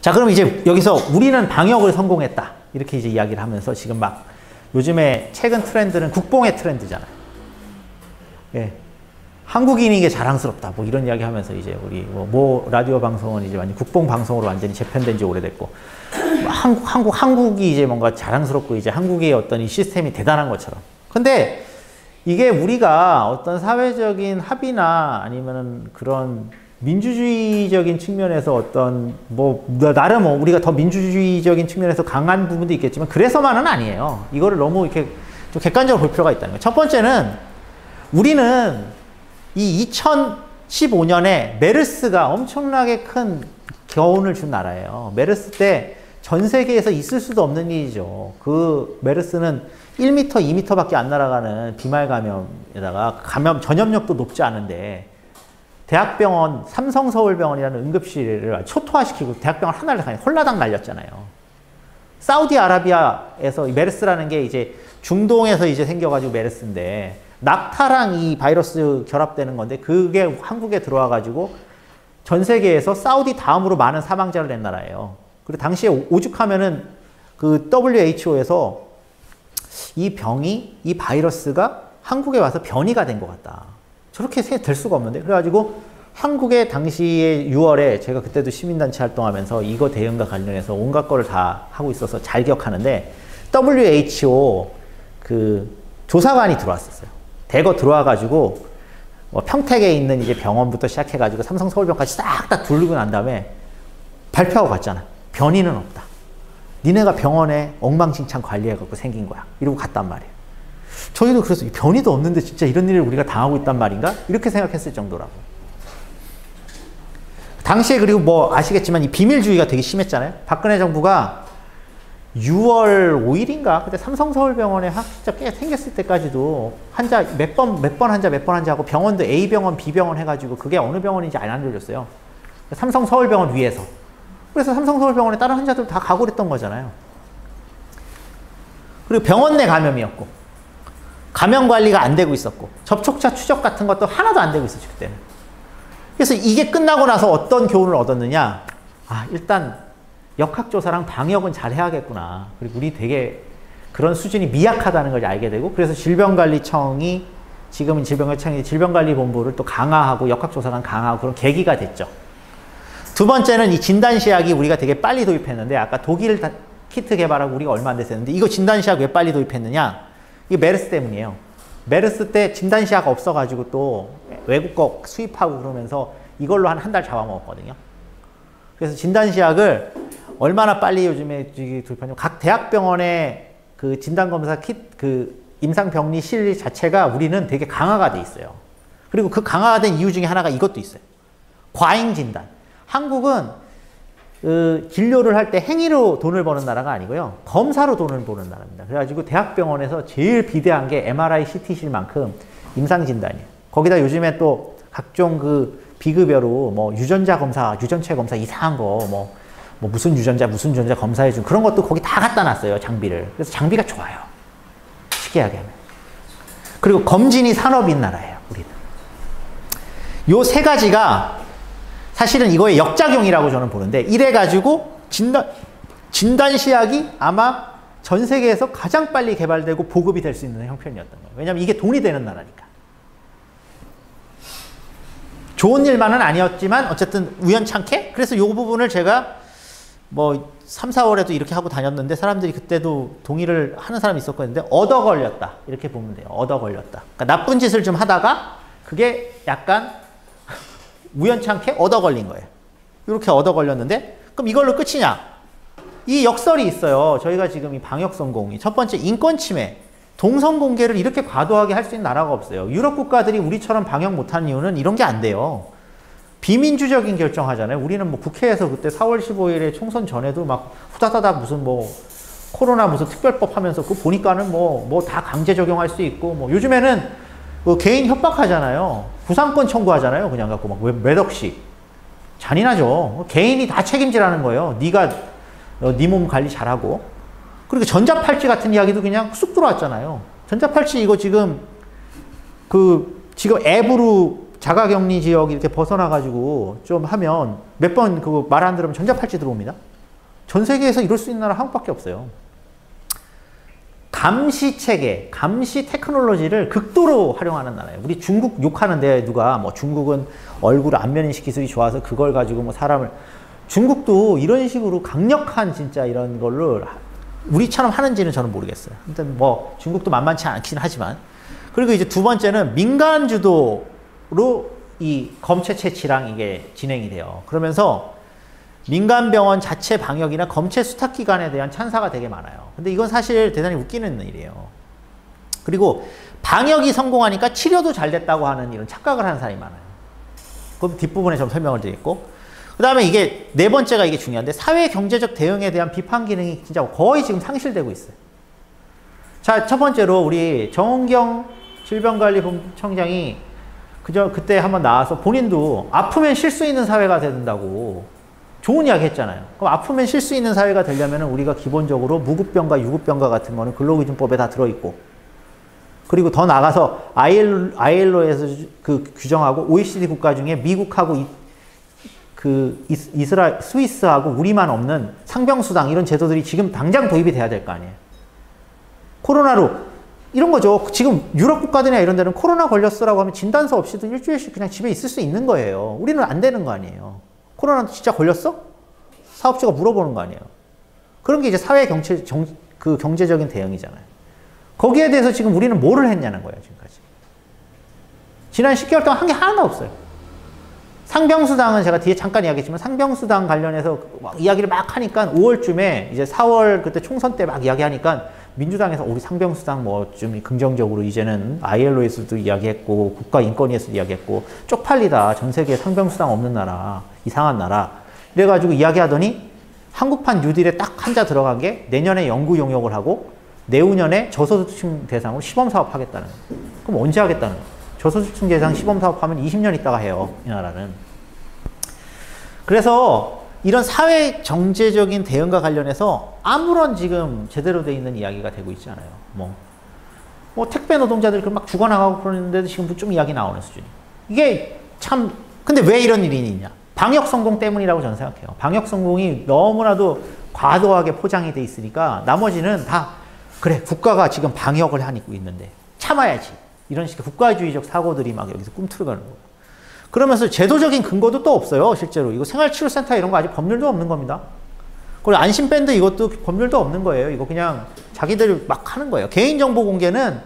자, 그럼 이제 여기서 우리는 방역을 성공했다. 이렇게 이제 이야기를 하면서 지금 막 요즘에 최근 트렌드는 국뽕의 트렌드잖아요. 예. 한국인이 이게 자랑스럽다. 뭐 이런 이야기 하면서 이제 우리 뭐 라디오 방송은 이제 완전 국뽕 방송으로 완전히 재편된 지 오래됐고, 한국이 이제 뭔가 자랑스럽고 이제 한국의 어떤 이 시스템이 대단한 것처럼. 근데 이게 우리가 어떤 사회적인 합의나 아니면은 그런 민주주의적인 측면에서 어떤 나름 우리가 더 민주주의적인 측면에서 강한 부분도 있겠지만 그래서만은 아니에요. 이거를 너무 이렇게 좀 객관적으로 볼 필요가 있다는 거예요. 첫 번째는 우리는 이 2015년에 메르스가 엄청나게 큰 교훈을 준 나라예요. 메르스 때 전 세계에서 있을 수도 없는 일이죠. 그 메르스는 1m, 2m밖에 안 날아가는 비말 감염에다가 전염력도 높지 않은데 대학병원, 삼성서울병원이라는 응급실을 초토화시키고 대학병원 하나를 그냥 홀라당 날렸잖아요. 사우디아라비아에서 메르스라는 게 이제 중동에서 이제 생겨가지고 메르스인데 낙타랑 이 바이러스 결합되는 건데 그게 한국에 들어와가지고 전 세계에서 사우디 다음으로 많은 사망자를 낸 나라예요. 그리고 당시에 오죽하면은 그 WHO에서 이 바이러스가 한국에 와서 변이가 된 것 같다. 저렇게 될 수가 없는데. 그래가지고 한국에 당시에 6월에 제가 그때도 시민단체 활동하면서 이거 대응과 관련해서 온갖 거를 다 하고 있어서 잘 기억하는데 WHO 그 조사관이 들어왔었어요. 대거 들어와가지고 평택에 있는 이제 병원부터 시작해가지고 삼성서울병원까지 싹 다 둘르고 난 다음에 발표하고 갔잖아. 변이는 없다. 니네가 병원에 엉망진창 관리해갖고 생긴 거야. 이러고 갔단 말이에요. 저희도 그래서 변이도 없는데 진짜 이런 일을 우리가 당하고 있단 말인가? 이렇게 생각했을 정도라고. 당시에 그리고 뭐 아시겠지만 이 비밀주의가 되게 심했잖아요. 박근혜 정부가 6월 5일인가? 그때 삼성서울병원에 진짜 꽤 생겼을 때까지도 환자 몇 번 환자 하고 병원도 A병원, B병원 해가지고 그게 어느 병원인지 안 알려줬어요. 삼성서울병원 위에서. 그래서 삼성서울병원에 다른 환자들 다 가고 그랬던 거잖아요. 그리고 병원 내 감염이었고 감염 관리가 안 되고 있었고 접촉자 추적 같은 것도 하나도 안 되고 있었죠, 그때는. 그래서 이게 끝나고 나서 어떤 교훈을 얻었느냐. 일단 역학조사랑 방역은 잘 해야겠구나. 그리고 우리 되게 그런 수준이 미약하다는 걸 알게 되고 그래서 질병관리청이 지금은 질병관리본부를 또 강화하고 역학조사관 강화하고 그런 계기가 됐죠. 두 번째는 이 진단시약이 우리가 되게 빨리 도입했는데 아까 독일 키트 개발하고 우리가 얼마 안 됐었는데 이거 진단시약 왜 빨리 도입했느냐. 이게 메르스 때문이에요. 메르스 때 진단시약 없어가지고 또 외국 거 수입하고 그러면서 이걸로 한 달 잡아먹었거든요. 그래서 진단시약을 얼마나 빨리 요즘에 도입하냐면 각 대학병원의 그 진단검사 그 임상병리실 자체가 우리는 되게 강화가 돼 있어요. 그리고 그 강화가 된 이유 중에 하나가 이것도 있어요. 과잉진단. 한국은 진료를 할 때 행위로 돈을 버는 나라가 아니고요. 검사로 돈을 버는 나라입니다. 그래가지고 대학병원에서 제일 비대한 게 MRI, CT실만큼 임상진단이에요. 거기다 요즘에 또 각종 그 비급여로 뭐 유전자 검사, 유전체 검사 이상한 거 뭐 무슨 유전자 검사해준 그런 것도 거기 다 갖다 놨어요, 장비를. 그래서 장비가 좋아요. 특이하게 하면. 그리고 검진이 산업인 나라예요, 우리는. 요 세 가지가 사실은 이거의 역작용이라고 저는 보는데 이래가지고 진단시약이 아마 전 세계에서 가장 빨리 개발되고 보급이 될 수 있는 형편이었던 거예요. 왜냐하면 이게 돈이 되는 나라니까. 좋은 일만은 아니었지만 어쨌든 우연찮게 그래서 이 부분을 제가 뭐 3, 4월에도 이렇게 하고 다녔는데 사람들이 그때도 동의를 하는 사람이 있었거든요. 얻어 걸렸다. 이렇게 보면 돼요. 얻어 걸렸다. 그러니까 나쁜 짓을 좀 하다가 그게 약간 우연찮게 얻어 걸린 거예요. 이렇게 얻어 걸렸는데 그럼 이걸로 끝이냐? 이 역설이 있어요. 저희가 지금 이 방역 성공이 첫 번째 인권 침해. 동선 공개를 이렇게 과도하게 할 수 있는 나라가 없어요. 유럽 국가들이 우리처럼 방역 못하는 이유는 이런 게 안 돼요. 비민주적인 결정하잖아요. 우리는 뭐 국회에서 그때 4월 15일에 총선 전에도 막 후다다닥 무슨 뭐 코로나 무슨 특별법 하면서 그거 보니까는 뭐 다 강제 적용할 수 있고 뭐 요즘에는 그 개인 협박하잖아요. 구상권 청구하잖아요. 그냥 갖고 막 몇 억씩. 잔인하죠. 개인이 다 책임지라는 거예요. 네가 네 몸 관리 잘하고. 그리고 전자팔찌 같은 이야기도 그냥 쑥 들어왔잖아요. 전자팔찌 이거 지금 지금 앱으로 자가격리 지역 이렇게 벗어나가지고 좀 하면 몇 번 그거 말 안 들으면 전자팔찌 들어옵니다. 전 세계에서 이럴 수 있는 나라 한국밖에 없어요. 감시 체계, 감시 테크놀로지를 극도로 활용하는 나라예요. 우리 중국 욕하는데 누가 뭐 중국은 얼굴 안면인식 기술이 좋아서 그걸 가지고 뭐 사람을, 중국도 이런 식으로 강력한 진짜 이런 걸로 우리처럼 하는지는 저는 모르겠어요. 일단 뭐 중국도 만만치 않긴 하지만. 그리고 이제 두 번째는 민간 주도로 이 검체 채취랑 이게 진행이 돼요. 그러면서 민간 병원 자체 방역이나 검체 수탁 기관에 대한 찬사가 되게 많아요. 근데 이건 사실 대단히 웃기는 일이에요. 그리고 방역이 성공하니까 치료도 잘 됐다고 하는 이런 착각을 하는 사람이 많아요. 그럼 뒷부분에 좀 설명을 드리겠고, 그 다음에 이게 네 번째가 이게 중요한데, 사회 경제적 대응에 대한 비판 기능이 진짜 거의 지금 상실되고 있어요. 자, 첫 번째로 우리 정은경 질병관리청장이 그때 한번 나와서 본인도 아프면 쉴 수 있는 사회가 된다고 좋은 이야기 했잖아요. 그럼 아프면 쉴 수 있는 사회가 되려면 우리가 기본적으로 무급병가, 유급병가 같은 거는 근로기준법에 다 들어있고, 그리고 더 나가서 ILO에서 그 규정하고 OECD 국가 중에 미국하고 스위스하고 우리만 없는 상병수당 이런 제도들이 지금 당장 도입이 돼야 될 거 아니에요. 코로나로 이런 거죠. 지금 유럽 국가들이나 이런 데는 코로나 걸렸어라고 하면 진단서 없이도 일주일씩 그냥 집에 있을 수 있는 거예요. 우리는 안 되는 거 아니에요. 코로나 진짜 걸렸어? 사업주가 물어보는 거 아니에요. 그런 게 이제 사회 경제적인 대응이잖아요. 거기에 대해서 지금 우리는 뭐를 했냐는 거예요, 지금까지. 지난 10개월 동안 한 게 하나도 없어요. 상병수당은 제가 뒤에 잠깐 이야기했지만, 상병수당 관련해서 막 이야기를 막 하니까 5월쯤에 이제 4월 그때 총선 때 막 이야기하니까 민주당에서 우리 상병수당 뭐 좀 긍정적으로 이제는 ILO에서도 이야기했고 국가인권위에서도 이야기했고 쪽팔리다. 전 세계에 상병수당 없는 나라, 이상한 나라. 이래가지고 이야기하더니 한국판 뉴딜에 딱 한자 들어간 게 내년에 연구 용역을 하고 내후년에 저소득층 대상으로 시범사업 하겠다는 거예요. 그럼 언제 하겠다는 거예요? 저소득층 대상 시범사업 하면 20년 있다가 해요, 이 나라는. 그래서 이런 사회 경제적인 대응과 관련해서 아무런 지금 제대로 돼 있는 이야기가 되고 있지 않아요. 뭐 택배 노동자들 막 죽어나가고 그러는데도 지금 좀 이야기 나오는 수준이. 이게 참, 근데 왜 이런 일이 있냐? 방역 성공 때문이라고 저는 생각해요. 방역 성공이 너무나도 과도하게 포장이 돼 있으니까 나머지는 다 그래, 국가가 지금 방역을 하고 있는데 참아야지. 이런 식의 국가주의적 사고들이 막 여기서 꿈틀거리는 거예요. 그러면서 제도적인 근거도 또 없어요, 실제로. 이거 생활치료센터 이런 거 아직 법률도 없는 겁니다. 그리고 안심밴드 이것도 법률도 없는 거예요. 이거 그냥 자기들 막 하는 거예요. 개인정보 공개는,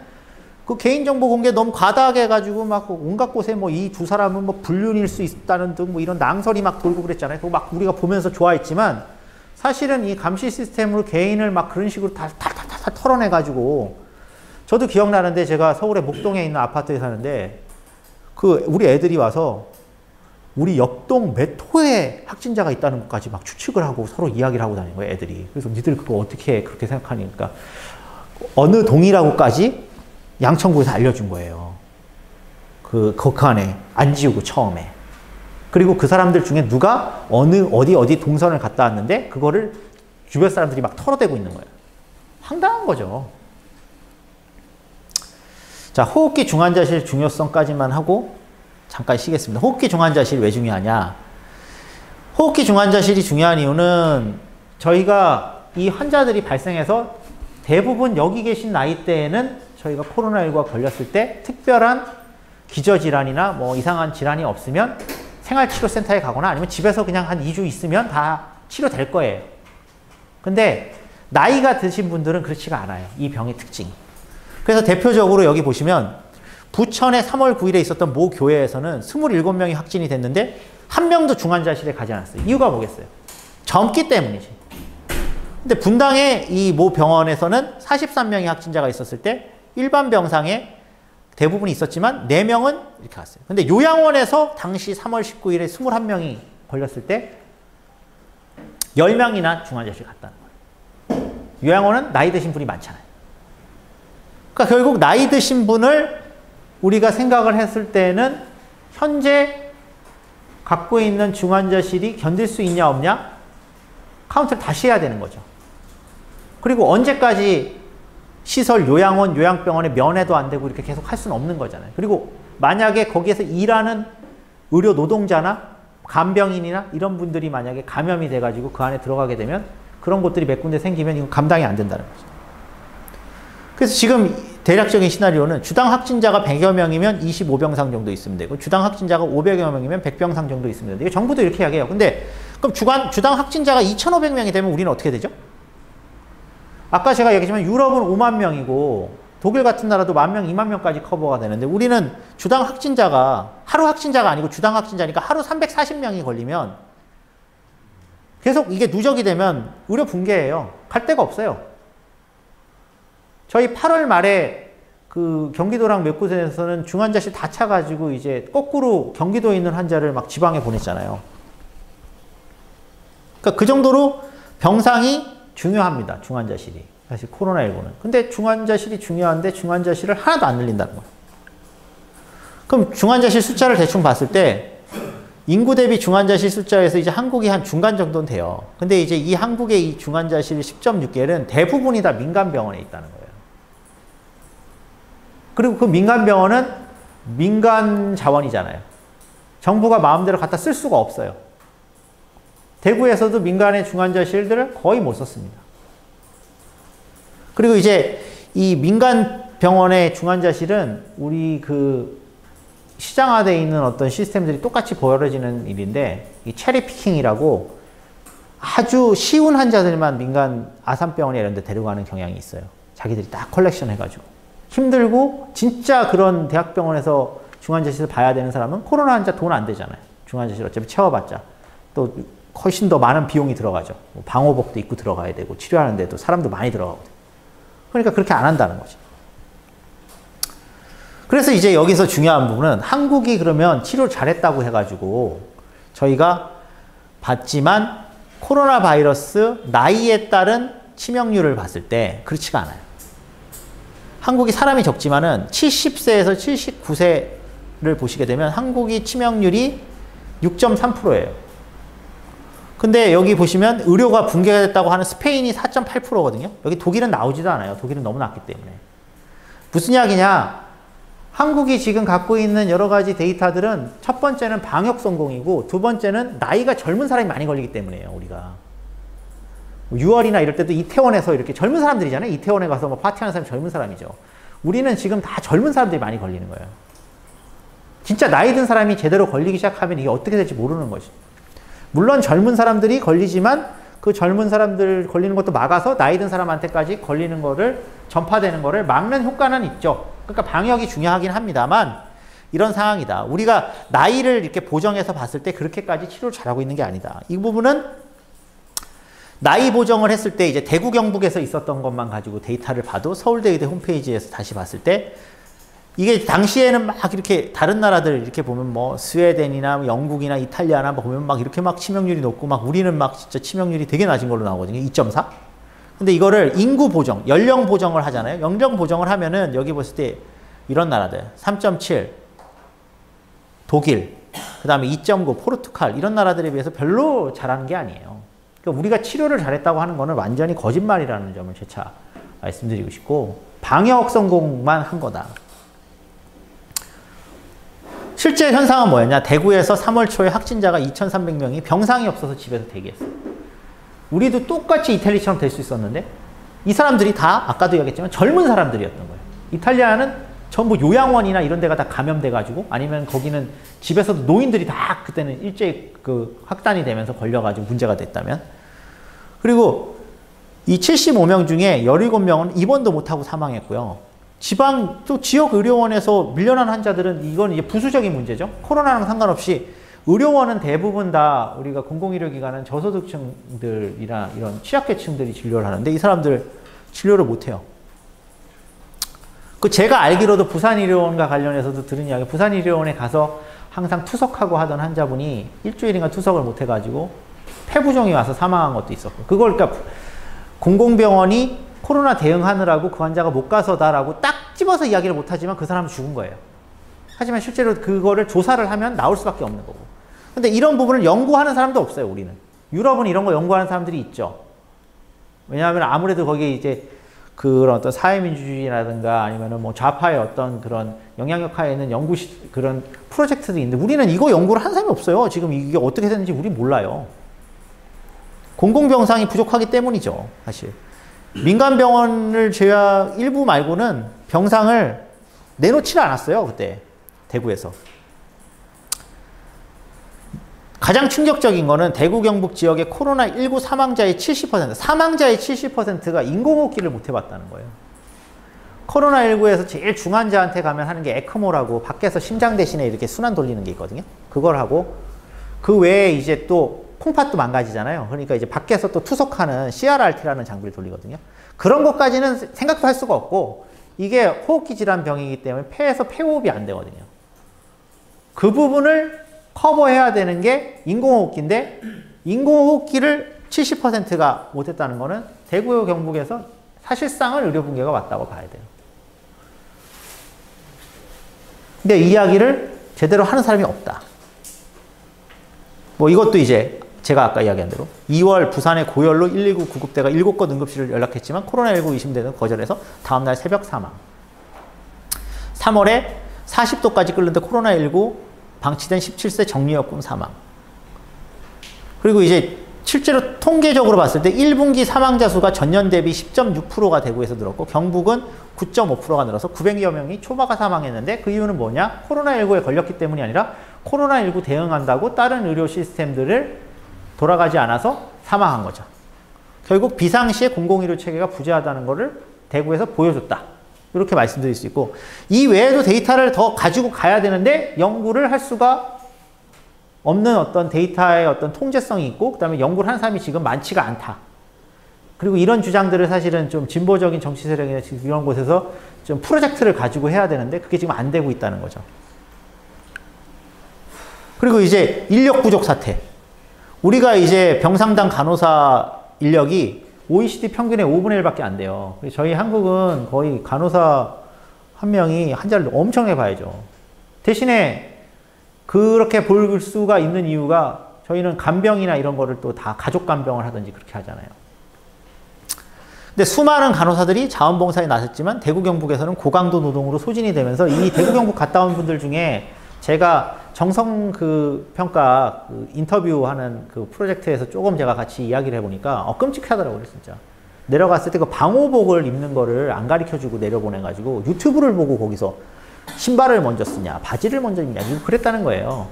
그 개인정보 공개 너무 과다하게 해가지고 막 온갖 곳에 뭐 이 두 사람은 뭐 불륜일 수 있다는 등 뭐 이런 낭설이 막 돌고 그랬잖아요. 그거 막 우리가 보면서 좋아했지만 사실은 이 감시 시스템으로 개인을 막 그런 식으로 다 털어내가지고, 저도 기억나는데 제가 서울의 목동에 있는 아파트에 사는데 우리 애들이 와서 우리 옆동 몇 호에 확진자가 있다는 것까지 막 추측을 하고 서로 이야기를 하고 다니는 거예요, 애들이. 그래서 니들 그거 어떻게 그렇게 생각하니까 어느 동이라고까지 양천구에서 알려준 거예요. 그 안에 안 지우고 처음에. 그리고 그 사람들 중에 누가 어디 동선을 갔다 왔는데 그거를 주변 사람들이 막 털어대고 있는 거예요. 황당한 거죠. 자, 호흡기 중환자실 중요성까지만 하고 잠깐 쉬겠습니다. 호흡기 중환자실이 왜 중요하냐? 호흡기 중환자실이 중요한 이유는 저희가 이 환자들이 발생해서 대부분 여기 계신 나이대에는 저희가 코로나19가 걸렸을 때 특별한 기저질환이나 뭐 이상한 질환이 없으면 생활치료센터에 가거나 아니면 집에서 그냥 한 2주 있으면 다 치료될 거예요. 근데 나이가 드신 분들은 그렇지가 않아요. 이 병의 특징이. 그래서 대표적으로 여기 보시면 부천에 3월 9일에 있었던 모 교회에서는 27명이 확진이 됐는데 한 명도 중환자실에 가지 않았어요. 이유가 뭐겠어요? 젊기 때문이지. 근데 분당의 이 모 병원에서는 43명의 확진자가 있었을 때 일반 병상에 대부분이 있었지만 4명은 이렇게 갔어요. 근데 요양원에서 당시 3월 19일에 21명이 걸렸을 때 10명이나 중환자실 갔다는 거예요. 요양원은 나이 드신 분이 많잖아요. 그러니까 결국 나이 드신 분을 우리가 생각을 했을 때는 현재 갖고 있는 중환자실이 견딜 수 있냐 없냐 카운트를 다시 해야 되는 거죠. 그리고 언제까지 시설, 요양원, 요양병원에 면회도 안 되고 이렇게 계속 할 수는 없는 거잖아요. 그리고 만약에 거기에서 일하는 의료 노동자나 간병인이나 이런 분들이 만약에 감염이 돼가지고 그 안에 들어가게 되면 그런 곳들이 몇 군데 생기면 이건 감당이 안 된다는 거죠. 그래서 지금 대략적인 시나리오는 주당 확진자가 100여 명이면 25병상 정도 있으면 되고 주당 확진자가 500여 명이면 100병상 정도 있으면 되는데 정부도 이렇게 이야기해요. 근데 그럼 주당 확진자가 2,500명이 되면 우리는 어떻게 되죠? 아까 제가 얘기했지만 유럽은 5만 명이고 독일 같은 나라도 10,000명, 20,000명까지 커버가 되는데 우리는 주당 확진자가 하루 확진자가 아니고 주당 확진자니까 하루 340명이 걸리면 계속 이게 누적이 되면 의료 붕괴예요. 갈 데가 없어요. 저희 8월 말에 그 경기도랑 몇 곳에서는 중환자실 다 차가지고 이제 거꾸로 경기도에 있는 환자를 막 지방에 보냈잖아요. 그러니까 그 정도로 병상이 중요합니다. 중환자실이. 사실 코로나19는. 근데 중환자실이 중요한데 중환자실을 하나도 안 늘린다는 거예요. 그럼 중환자실 숫자를 대충 봤을 때 인구 대비 중환자실 숫자에서 이제 한국이 한 중간 정도는 돼요. 근데 이제 이 한국의 이 중환자실 10.6개는 대부분이 다 민간병원에 있다는 거예요. 그리고 그 민간병원은 민간 자원이잖아요. 정부가 마음대로 갖다 쓸 수가 없어요. 대구에서도 민간의 중환자실들을 거의 못 썼습니다. 그리고 이제 이 민간 병원의 중환자실은 우리 그 시장화되어 있는 어떤 시스템들이 똑같이 벌어지는 일인데 이 체리 피킹이라고 아주 쉬운 환자들만 민간 아산병원이나 이런 데 데려가는 경향이 있어요. 자기들이 딱 컬렉션 해가지고. 힘들고 진짜 그런 대학병원에서 중환자실을 봐야 되는 사람은 코로나 환자 돈 안 되잖아요. 중환자실 어차피 채워봤자. 또 훨씬 더 많은 비용이 들어가죠. 뭐 방호복도 입고 들어가야 되고 치료하는데도 사람도 많이 들어가고. 그러니까 그렇게 안 한다는 거죠. 그래서 이제 여기서 중요한 부분은 한국이 그러면 치료를 잘했다고 해가지고 저희가 봤지만 코로나 바이러스 나이에 따른 치명률을 봤을 때 그렇지가 않아요. 한국이 사람이 적지만은 70세에서 79세를 보시게 되면 한국이 치명률이 6.3%예요. 근데 여기 보시면 의료가 붕괴가 됐다고 하는 스페인이 4.8%거든요. 여기 독일은 나오지도 않아요. 독일은 너무 낮기 때문에. 무슨 이야기냐? 한국이 지금 갖고 있는 여러 가지 데이터들은 첫 번째는 방역 성공이고 두 번째는 나이가 젊은 사람이 많이 걸리기 때문이에요. 우리가 6월이나 이럴 때도 이태원에서 이렇게 젊은 사람들이잖아요. 이태원에 가서 뭐 파티하는 사람이 젊은 사람이죠. 우리는 지금 다 젊은 사람들이 많이 걸리는 거예요. 진짜 나이 든 사람이 제대로 걸리기 시작하면 이게 어떻게 될지 모르는 거죠. 물론 젊은 사람들이 걸리지만 그 젊은 사람들 걸리는 것도 막아서 나이 든 사람한테까지 걸리는 거를 전파되는 거를 막는 효과는 있죠. 그러니까 방역이 중요하긴 합니다만 이런 상황이다. 우리가 나이를 이렇게 보정해서 봤을 때 그렇게까지 치료를 잘하고 있는 게 아니다. 이 부분은 나이 보정을 했을 때 이제 대구 경북에서 있었던 것만 가지고 데이터를 봐도 서울대 의대 홈페이지에서 다시 봤을 때 이게 당시에는 막 이렇게 다른 나라들 이렇게 보면 뭐 스웨덴이나 영국이나 이탈리아나 보면 막 이렇게 막 치명률이 높고 막 우리는 막 진짜 치명률이 되게 낮은 걸로 나오거든요. 2.4. 근데 이거를 인구 보정, 연령 보정을 하잖아요. 연령 보정을 하면은 여기 봤을 때 이런 나라들 3.7 독일, 그 다음에 2.9 포르투갈 이런 나라들에 비해서 별로 잘하는 게 아니에요. 그러니까 우리가 치료를 잘했다고 하는 거는 완전히 거짓말이라는 점을 재차 말씀드리고 싶고 방역 성공만 한 거다. 실제 현상은 뭐였냐? 대구에서 3월 초에 확진자가 2,300명이 병상이 없어서 집에서 대기했어요. 우리도 똑같이 이탈리아처럼 될 수 있었는데 이 사람들이 다 아까도 얘기했지만 젊은 사람들이었던 거예요. 이탈리아는 전부 요양원이나 이런 데가 다 감염돼가지고 아니면 거기는 집에서도 노인들이 다 그때는 일제히 그 확산이 되면서 걸려가지고 문제가 됐다면 그리고 이 75명 중에 17명은 입원도 못하고 사망했고요. 지방 또 지역 의료원에서 밀려난 환자들은 이건 이제 부수적인 문제죠. 코로나랑 상관없이 의료원은 대부분 다 우리가 공공의료기관은 저소득층들이나 이런 취약계층들이 진료를 하는데 이 사람들 진료를 못해요. 그 제가 알기로도 부산의료원과 관련해서도 들은 이야기, 부산의료원에 가서 항상 투석하고 하던 환자분이 일주일인가 투석을 못해가지고 폐부종이 와서 사망한 것도 있었고 그걸 그러니까 공공병원이 코로나 대응하느라고 그 환자가 못 가서다라고 딱 집어서 이야기를 못하지만 그 사람은 죽은 거예요. 하지만 실제로 그거를 조사를 하면 나올 수밖에 없는 거고. 근데 이런 부분을 연구하는 사람도 없어요, 우리는. 유럽은 이런 거 연구하는 사람들이 있죠. 왜냐하면 아무래도 거기에 이제 그런 어떤 사회민주주의라든가 아니면은 뭐 좌파의 어떤 그런 영향력 하에 있는 그런 프로젝트들이 있는데 우리는 이거 연구를 한 사람이 없어요. 지금 이게 어떻게 됐는지 우리 몰라요. 공공병상이 부족하기 때문이죠, 사실. 민간 병원을 제외 일부 말고는 병상을 내놓지를 않았어요, 그때 대구에서. 가장 충격적인 거는 대구 경북 지역의 코로나19 사망자의 70%, 사망자의 70%가 인공호흡기를 못 해봤다는 거예요. 코로나19에서 제일 중환자한테 가면 하는 게 에크모라고 밖에서 심장 대신에 이렇게 순환 돌리는 게 있거든요. 그걸 하고 그 외에 이제 또 콩팥도 망가지잖아요. 그러니까 이제 밖에서 또 투석하는 CRRT라는 장비를 돌리거든요. 그런 것까지는 생각도 할 수가 없고 이게 호흡기 질환 병이기 때문에 폐에서 폐호흡이 안 되거든요. 그 부분을 커버해야 되는 게 인공호흡기인데 인공호흡기를 70%가 못했다는 거는 대구 경북에서 사실상은 의료 붕괴가 왔다고 봐야 돼요. 근데 이 이야기를 제대로 하는 사람이 없다. 뭐 이것도 이제 제가 아까 이야기한 대로 2월 부산의 고열로 119 구급대가 7곳 응급실을 연락했지만 코로나19 의심되는 거절해서 다음날 새벽 사망. 3월에 40도까지 끓는데 코로나19 방치된 17세 정리여군 사망. 그리고 이제 실제로 통계적으로 봤을 때 1분기 사망자 수가 전년 대비 10.6%가 대구에서 늘었고 경북은 9.5%가 늘어서 900여 명이 초과가 사망했는데 그 이유는 뭐냐? 코로나19에 걸렸기 때문이 아니라 코로나19 대응한다고 다른 의료 시스템들을 돌아가지 않아서 사망한 거죠. 결국 비상시에 공공의료 체계가 부재하다는 것을 대구에서 보여줬다. 이렇게 말씀드릴 수 있고 이 외에도 데이터를 더 가지고 가야 되는데 연구를 할 수가 없는 어떤 데이터의 어떤 통제성이 있고 그 다음에 연구를 한 사람이 지금 많지가 않다. 그리고 이런 주장들을 사실은 좀 진보적인 정치 세력이나 이런 곳에서 좀 프로젝트를 가지고 해야 되는데 그게 지금 안 되고 있다는 거죠. 그리고 이제 인력 부족 사태. 우리가 이제 병상당 간호사 인력이 OECD 평균의 5분의 1밖에 안 돼요. 저희 한국은 거의 간호사 한 명이 환자를 엄청 해봐야죠. 대신에 그렇게 볼 수가 있는 이유가 저희는 간병이나 이런 거를 또 다 가족 간병을 하든지 그렇게 하잖아요. 근데 수많은 간호사들이 자원봉사에 나섰지만 대구 경북에서는 고강도 노동으로 소진이 되면서 이 대구 경북 갔다 온 분들 중에 제가 정성 그 평가 그 인터뷰하는 그 프로젝트에서 조금 제가 같이 이야기를 해보니까 끔찍하더라고요, 진짜. 내려갔을 때 그 방호복을 입는 거를 안 가르쳐주고 내려보내가지고 유튜브를 보고 거기서 신발을 먼저 쓰냐, 바지를 먼저 입냐, 이거 그랬다는 거예요.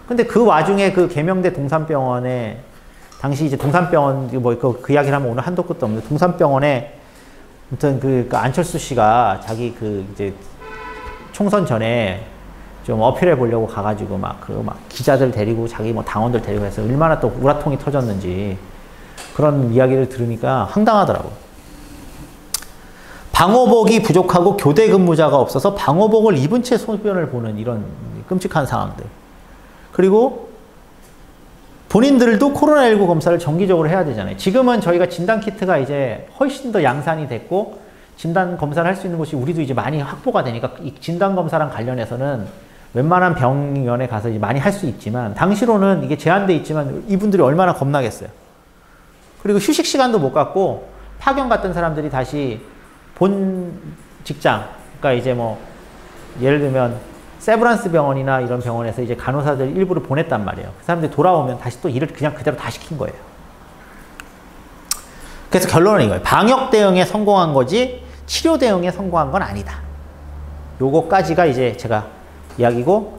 근데 그 와중에 그 계명대 동산병원에 당시 이제 동산병원 뭐 그 이야기를 하면 오늘 한도 끝도 없는데 동산병원에 아무튼 그 안철수 씨가 자기 그 이제 총선 전에 좀 어필해 보려고 가가지고 막 기자들 데리고 자기 뭐 당원들 데리고 해서 얼마나 또 우라통이 터졌는지 그런 이야기를 들으니까 황당하더라고요. 방호복이 부족하고 교대 근무자가 없어서 방호복을 입은 채 소변을 보는 이런 끔찍한 상황들. 그리고 본인들도 코로나19 검사를 정기적으로 해야 되잖아요. 지금은 저희가 진단키트가 이제 훨씬 더 양산이 됐고 진단 검사를 할 수 있는 곳이 우리도 이제 많이 확보가 되니까 이 진단 검사랑 관련해서는 웬만한 병원에 가서 이제 많이 할 수 있지만 당시로는 이게 제한돼 있지만 이분들이 얼마나 겁나겠어요. 그리고 휴식 시간도 못 갖고 파견 갔던 사람들이 다시 본 직장, 그러니까 이제 뭐 예를 들면 세브란스 병원이나 이런 병원에서 이제 간호사들 일부를 보냈단 말이에요. 그 사람들이 돌아오면 다시 또 일을 그냥 그대로 다 시킨 거예요. 그래서 결론은 이거예요. 방역 대응에 성공한 거지 치료 대응에 성공한 건 아니다. 요거까지가 이제 제가 이야기고